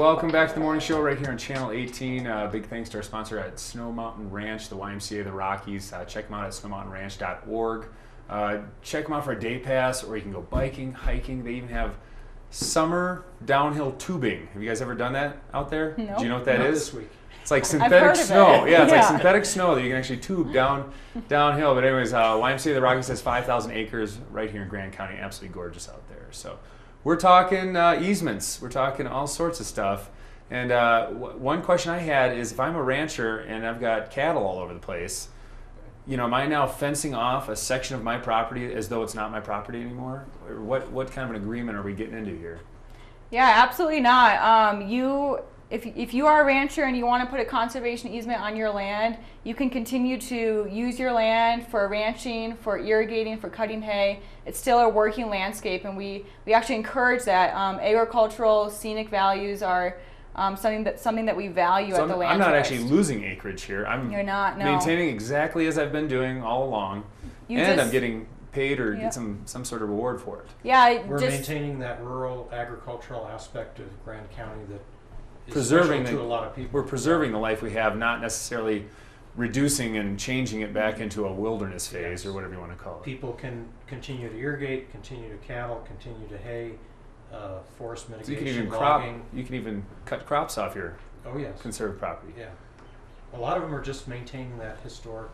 welcome back to the morning show right here on Channel 18. Big thanks to our sponsor at Snow Mountain Ranch, the YMCA of the Rockies. Check them out at snowmountainranch.org. Check them out for a day pass, or you can go biking, hiking. They even have summer downhill tubing. Have you guys ever done that out there? No. Do you know what that is? This week. It's like synthetic snow. Yeah, it's Yeah. like synthetic snow that you can actually tube downhill. But anyways, YMCA of the Rockies has 5,000 acres right here in Grand County. Absolutely gorgeous out there. So we're talking easements. We're talking all sorts of stuff. And one question I had is, if I'm a rancher and I've got cattle all over the place, you know, am I now fencing off a section of my property as though it's not my property anymore? Or what kind of an agreement are we getting into here? Yeah, absolutely not. If you are a rancher and you want to put a conservation easement on your land, you can continue to use your land for ranching, for irrigating, for cutting hay. It's still a working landscape, and we actually encourage that. Agricultural scenic values are something that we value at the land. I'm not trust. actually losing acreage here. You're not, no. Maintaining exactly as I've been doing all along, I'm getting paid or get some sort of reward for it. Yeah, We're maintaining that rural agricultural aspect of Grand County that is preserving special to a lot of people. We're preserving the life we have, not necessarily reducing and changing it back into a wilderness phase, or whatever you want to call it. People can continue to irrigate, continue to cattle, continue to hay, forest mitigation, So you can even logging. you can even cut crops off your conserved property. Yeah, a lot of them are just maintaining that historic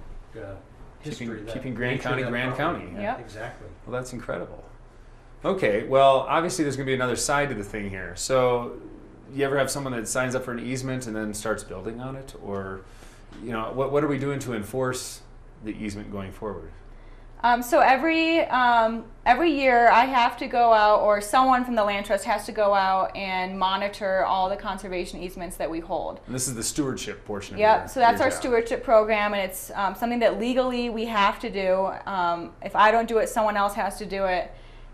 history. Keeping Grand County Grand County. Yeah. Exactly. Well, that's incredible. Okay, well, obviously there's going to be another side to the thing here. So, you ever have someone that signs up for an easement and then starts building on it, or, you know, what are we doing to enforce the easement going forward? So every year I have to go out, or someone from the land trust has to go out and monitor all the conservation easements that we hold. And this is the stewardship portion of Yep, so that's our job. stewardship program, and it's something that legally we have to do. If I don't do it, someone else has to do it.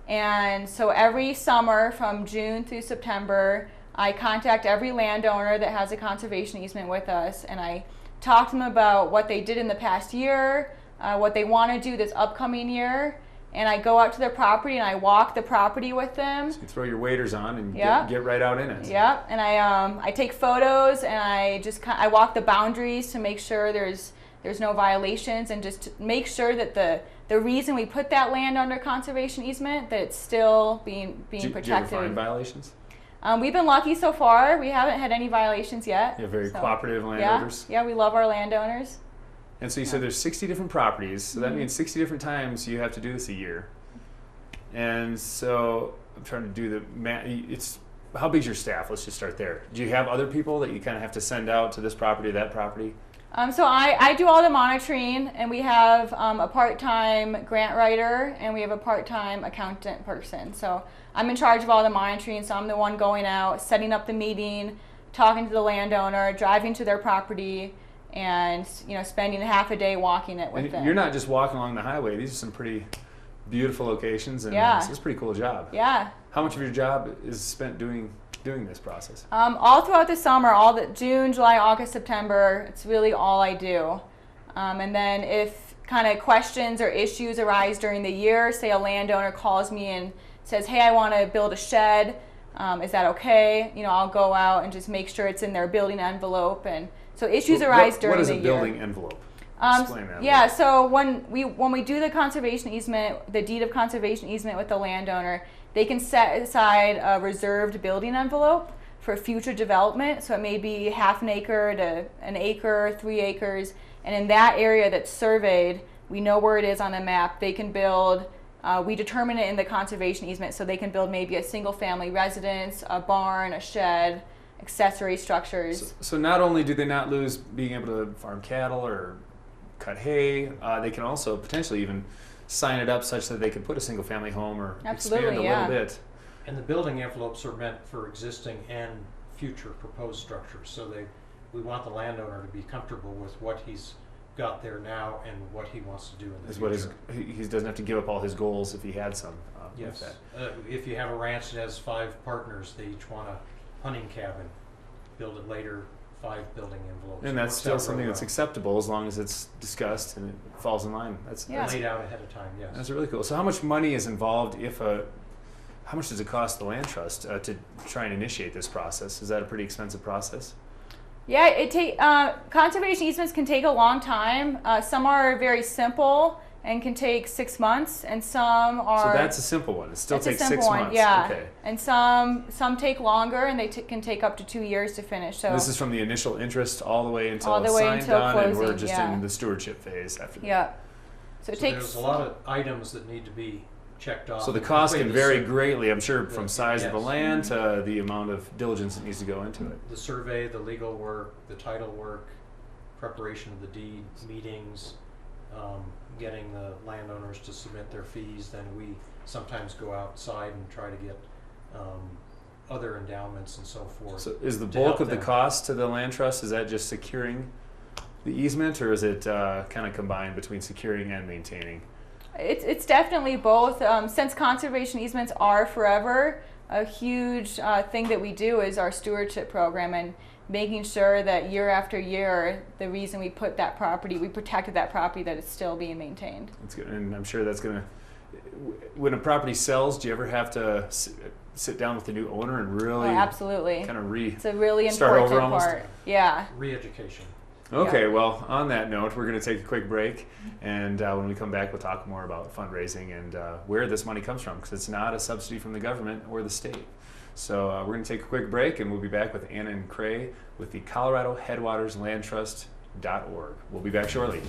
And so every summer from June through September, I contact every landowner that has a conservation easement with us, and I talk to them about what they did in the past year, what they want to do this upcoming year, and I go out to their property and I walk the property with them. So you throw your waders on and Yep. get right out in it. Yep, and I take photos, and I walk the boundaries to make sure there's no violations, and just to make sure that the reason we put that land under conservation easement, that it's still being protected. Do you ever find violations? We've been lucky so far. We haven't had any violations yet. You're very cooperative landowners. Yeah, we love our landowners. And so you said there's 60 different properties, so that means 60 different times you have to do this a year. And so I'm trying to do the math. How big's your staff? Let's just start there. Do you have other people that you kind of have to send out to this property, that property? So I do all the monitoring, and we have a part-time grant writer, and we have a part-time accountant person. So I'm in charge of all the monitoring, so I'm the one going out, setting up the meeting, talking to the landowner, driving to their property, and spending half a day walking it with them. You're not just walking along the highway. These are some pretty beautiful locations, and it's a pretty cool job. Yeah. How much of your job is spent doing this process? All throughout the summer, all the June, July, August, September, it's really all I do. And then if kind of questions or issues arise during the year, say a landowner calls me and says, hey, I want to build a shed, is that okay? I'll go out and just make sure it's in their building envelope. And so issues arise during the year. What is a building envelope? Explain that. Yeah, so when we do the conservation easement, the deed of conservation easement with the landowner, they can set aside a reserved building envelope for future development. So it may be half an acre to an acre, 3 acres. And in that area that's surveyed, we know where it is on the map. They can build, we determine it in the conservation easement, so they can build maybe a single family residence, a barn, a shed, accessory structures. So not only do they not lose being able to farm cattle or cut hay, they can also potentially even sign it up such that they can put a single family home or expand a little bit. And the building envelopes are meant for existing and future proposed structures. So we want the landowner to be comfortable with what he's got there now and what he wants to do in the future. He doesn't have to give up all his goals if he had some. Yes. If you have a ranch that has 5 partners, they each want a hunting cabin. Build it later. 5 building envelopes. And that's still something that's acceptable as long as it's discussed and it falls in line. That's laid out ahead of time. Yes. That's really cool. So how much money is involved if how much does it cost the land trust to try and initiate this process? Is that a pretty expensive process? Yeah, conservation easements can take a long time. Some are very simple and can take 6 months, and some are. So that's a simple one. It still That's a takes simple 6 one, months. yeah. Okay. And some take longer, and they can take up to 2 years to finish. So This is from the initial interest all the way until All the it's way signed until on, and we're closing, just yeah. in the stewardship phase after that. yeah, so it So takes. there's a lot of items that need to be checked off. So the cost can vary greatly. greatly, I'm sure, from size of the Yes. land to the amount of diligence that needs to go into it. The survey, the legal work, the title work, preparation of the deed, meetings, getting the landowners to submit their fees. Then we sometimes go outside and try to get other endowments and so forth. So is the to bulk help of the them. cost to the land trust, is that just securing the easement, or is it kind of combined between securing and maintaining? It's definitely both. Since conservation easements are forever, a huge thing that we do is our stewardship program and making sure that year after year, the reason we protected that property, that it's still being maintained. That's good. And I'm sure that's going to, when a property sells, do you ever have to sit down with the new owner and really Absolutely. kind of It's a really start important over almost? part. Yeah. Re-education. Okay, Yeah. well, on that note, we're going to take a quick break, and when we come back, we'll talk more about fundraising and where this money comes from, because it's not a subsidy from the government or the state. So we're going to take a quick break, and we'll be back with Anna and Cray with the Colorado Headwaters Land Trust.org. We'll be back shortly.